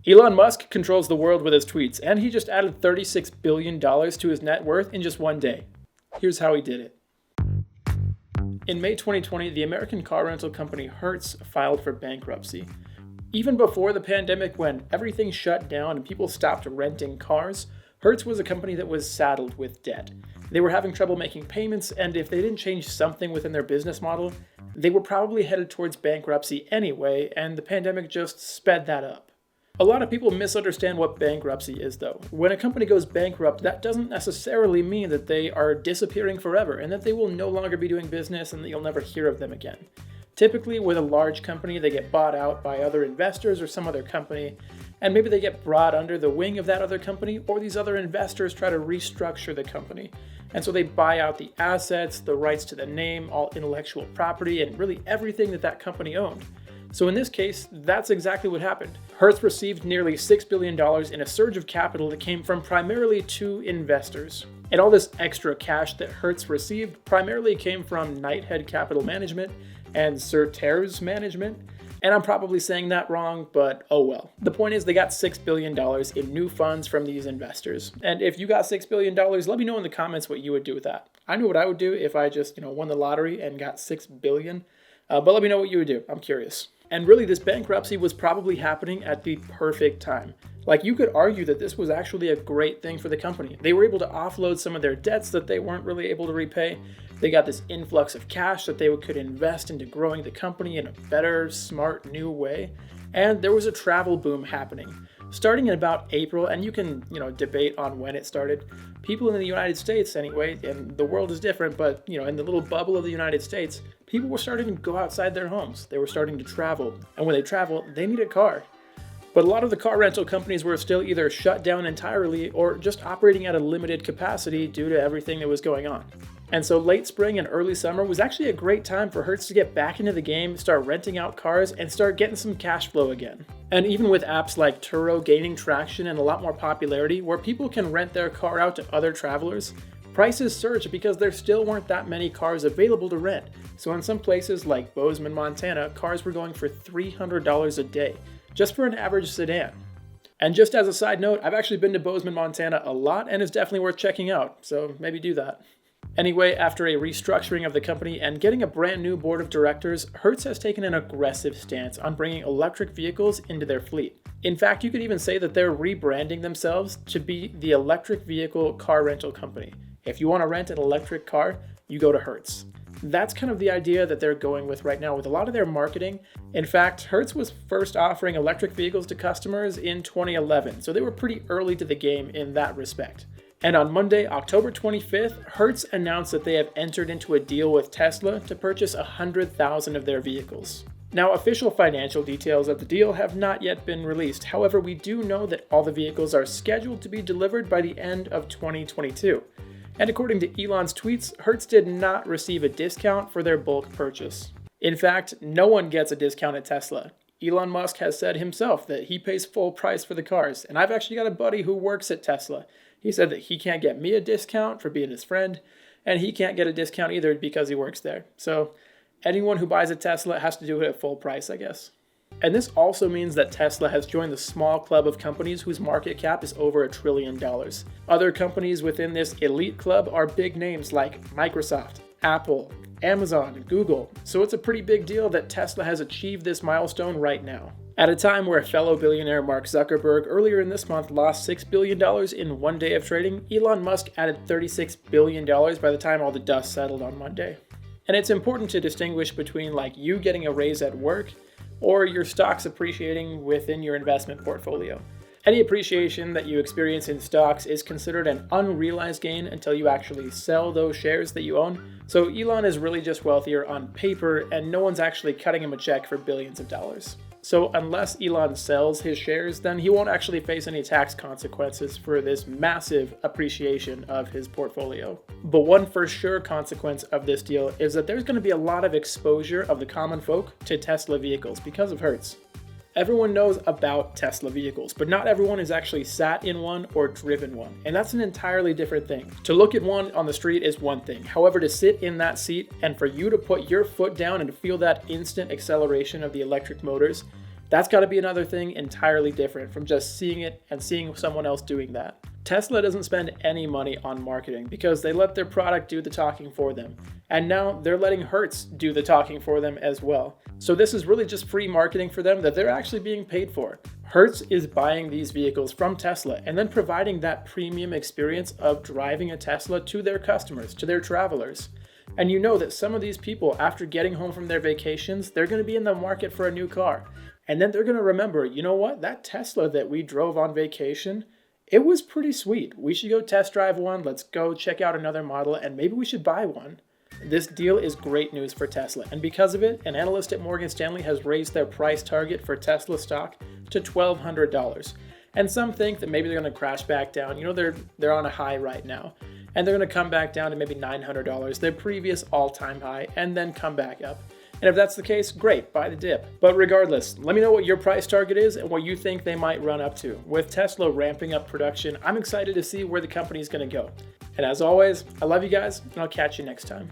Elon Musk controls the world with his tweets, and he just added $36 billion to his net worth in just one day. Here's how he did it. In May 2020, the American car rental company Hertz filed for bankruptcy. Even before the pandemic, when everything shut down and people stopped renting cars, Hertz was a company that was saddled with debt. They were having trouble making payments, and if they didn't change something within their business model, they were probably headed towards bankruptcy anyway, and the pandemic just sped that up. A lot of people misunderstand what bankruptcy is, though. When a company goes bankrupt, that doesn't necessarily mean that they are disappearing forever and that they will no longer be doing business and that you'll never hear of them again. Typically, with a large company, they get bought out by other investors or some other company, and maybe they get brought under the wing of that other company, or these other investors try to restructure the company. And so they buy out the assets, the rights to the name, all intellectual property, and really everything that that company owned. So in this case, that's exactly what happened. Hertz received nearly $6 billion in a surge of capital that came from primarily two investors. And all this extra cash that Hertz received primarily came from Knighthead Capital Management and Hertz Management. And I'm probably saying that wrong, but oh well. The point is they got $6 billion in new funds from these investors. And if you got $6 billion, let me know in the comments what you would do with that. I know what I would do if I just, won the lottery and got $6 billion. But let me know what you would do. I'm curious. And really, this bankruptcy was probably happening at the perfect time. Like, you could argue that this was actually a great thing for the company. They were able to offload some of their debts that they weren't really able to repay. They got this influx of cash that they could invest into growing the company in a better, smart, new way. And there was a travel boom happening. Starting in about April, and you can, debate on when it started, people in the United States anyway, and the world is different, but, in the little bubble of the United States, people were starting to go outside their homes. They were starting to travel. And when they travel, they need a car. But a lot of the car rental companies were still either shut down entirely or just operating at a limited capacity due to everything that was going on. And so late spring and early summer was actually a great time for Hertz to get back into the game, start renting out cars, and start getting some cash flow again. And even with apps like Turo gaining traction and a lot more popularity, where people can rent their car out to other travelers, prices surged because there still weren't that many cars available to rent. So in some places like Bozeman, Montana, cars were going for $300 a day, just for an average sedan. And just as a side note, I've actually been to Bozeman, Montana a lot, and it's definitely worth checking out, so maybe do that. Anyway, after a restructuring of the company and getting a brand new board of directors, Hertz has taken an aggressive stance on bringing electric vehicles into their fleet. In fact, you could even say that they're rebranding themselves to be the electric vehicle car rental company. If you want to rent an electric car, you go to Hertz. That's kind of the idea that they're going with right now with a lot of their marketing. In fact, Hertz was first offering electric vehicles to customers in 2011, so they were pretty early to the game in that respect. And on Monday, October 25th, Hertz announced that they have entered into a deal with Tesla to purchase 100,000 of their vehicles. Now, official financial details of the deal have not yet been released. However, we do know that all the vehicles are scheduled to be delivered by the end of 2022. And according to Elon's tweets, Hertz did not receive a discount for their bulk purchase. In fact, no one gets a discount at Tesla. Elon Musk has said himself that he pays full price for the cars, and I've actually got a buddy who works at Tesla. He said that he can't get me a discount for being his friend, and he can't get a discount either because he works there. So anyone who buys a Tesla has to do it at full price, I guess. And this also means that Tesla has joined the small club of companies whose market cap is over $1 trillion. Other companies within this elite club are big names like Microsoft, Apple, Amazon, and Google. So it's a pretty big deal that Tesla has achieved this milestone right now. At a time where fellow billionaire Mark Zuckerberg earlier in this month lost $6 billion in one day of trading, Elon Musk added $36 billion by the time all the dust settled on Monday. And it's important to distinguish between you getting a raise at work or your stocks appreciating within your investment portfolio. Any appreciation that you experience in stocks is considered an unrealized gain until you actually sell those shares that you own. So Elon is really just wealthier on paper, and no one's actually cutting him a check for billions of dollars. So unless Elon sells his shares, then he won't actually face any tax consequences for this massive appreciation of his portfolio. But one for sure consequence of this deal is that there's going to be a lot of exposure of the common folk to Tesla vehicles because of Hertz. Everyone knows about Tesla vehicles, but not everyone has actually sat in one or driven one, and that's an entirely different thing. To look at one on the street is one thing. However, to sit in that seat and for you to put your foot down and to feel that instant acceleration of the electric motors, That's got to be another thing entirely different from just seeing it and seeing someone else doing that. Tesla doesn't spend any money on marketing because they let their product do the talking for them. And now they're letting Hertz do the talking for them as well. So this is really just free marketing for them that they're actually being paid for. Hertz is buying these vehicles from Tesla and then providing that premium experience of driving a Tesla to their customers, to their travelers. And you know that some of these people, after getting home from their vacations, they're going to be in the market for a new car. And then they're going to remember, you know what, that Tesla that we drove on vacation, it was pretty sweet. We should go test drive one. Let's go check out another model and maybe we should buy one. This deal is great news for Tesla. And because of it, an analyst at Morgan Stanley has raised their price target for Tesla stock to $1,200. And some think that maybe they're going to crash back down. You know, they're on a high right now. And they're going to come back down to maybe $900, their previous all-time high, and then come back up. And if that's the case, great, buy the dip. But regardless, let me know what your price target is and what you think they might run up to. With Tesla ramping up production, I'm excited to see where the company is going to go. And as always, I love you guys, and I'll catch you next time.